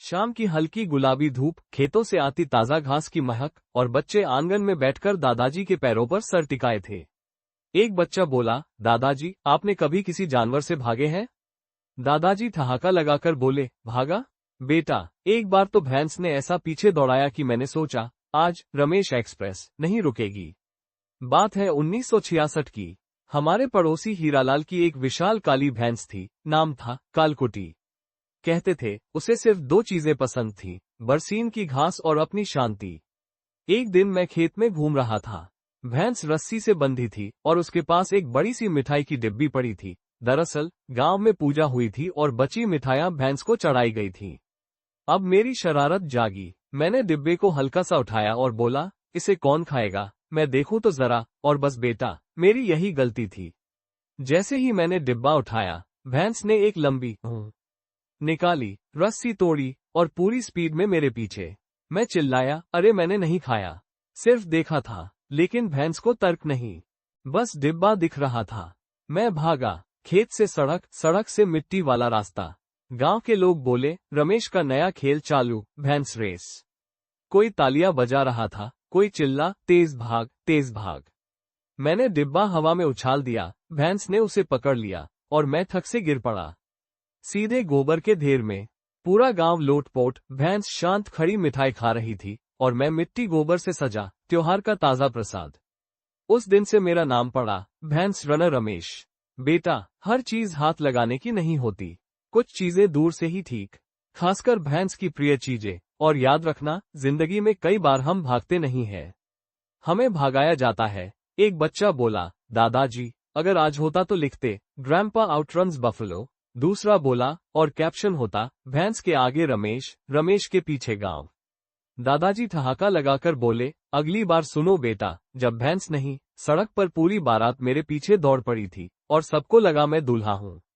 शाम की हल्की गुलाबी धूप, खेतों से आती ताजा घास की महक और बच्चे आंगन में बैठकर दादाजी के पैरों पर सर टिकाए थे। एक बच्चा बोला, दादाजी, आपने कभी किसी जानवर से भागे हैं? दादाजी ठहाका लगाकर बोले, भागा? बेटा, एक बार तो भैंस ने ऐसा पीछे दौड़ाया कि मैंने सोचा, आज रमेश एक्सप्रेस नहीं रुकेगी। बात है 1966 की। हमारे पड़ोसी हीरालाल की एक विशाल काली भैंस थी, नाम था कालकुटी। कहते थे, उसे सिर्फ दो चीजें पसंद थी, बरसीन की घास और अपनी शांति। एक दिन मैं खेत में घूम रहा था। भैंस रस्सी से बंधी थी और उसके पास एक बड़ी सी मिठाई की डिब्बी पड़ी थी। दरअसल गांव में पूजा हुई थी और बची मिठाइयां भैंस को चढ़ाई गई थी। अब मेरी शरारत जागी। मैंने डिब्बे को हल्का सा उठाया और बोला, इसे कौन खाएगा, मैं देखूं तो जरा। और बस बेटा, मेरी यही गलती थी। जैसे ही मैंने डिब्बा उठाया, भैंस ने एक लंबी निकाली, रस्सी तोड़ी और पूरी स्पीड में मेरे पीछे। मैं चिल्लाया, अरे मैंने नहीं खाया, सिर्फ देखा था। लेकिन भैंस को तर्क नहीं, बस डिब्बा दिख रहा था। मैं भागा, खेत से सड़क, सड़क से मिट्टी वाला रास्ता। गांव के लोग बोले, रमेश का नया खेल चालू, भैंस रेस। कोई तालियां बजा रहा था, कोई चिल्ला, तेज भाग, तेज भाग। मैंने डिब्बा हवा में उछाल दिया, भैंस ने उसे पकड़ लिया और मैं थक से गिर पड़ा, सीधे गोबर के ढेर में। पूरा गांव लोटपोट, भैंस शांत खड़ी मिठाई खा रही थी और मैं मिट्टी गोबर से सजा, त्योहार का ताजा प्रसाद। उस दिन से मेरा नाम पड़ा, भैंस रनर रमेश। बेटा, हर चीज हाथ लगाने की नहीं होती, कुछ चीजें दूर से ही ठीक, खासकर भैंस की प्रिय चीजें। और याद रखना, जिंदगी में कई बार हम भागते नहीं हैं, हमें भागाया जाता है। एक बच्चा बोला, दादाजी, अगर आज होता तो लिखते, ग्रैंपा आउटरन्स बफलो। दूसरा बोला, और कैप्शन होता, भैंस के आगे रमेश, रमेश के पीछे गांव। दादाजी ठहाका लगाकर बोले, अगली बार सुनो बेटा, जब भैंस नहीं, सड़क पर पूरी बारात मेरे पीछे दौड़ पड़ी थी और सबको लगा मैं दूल्हा हूं।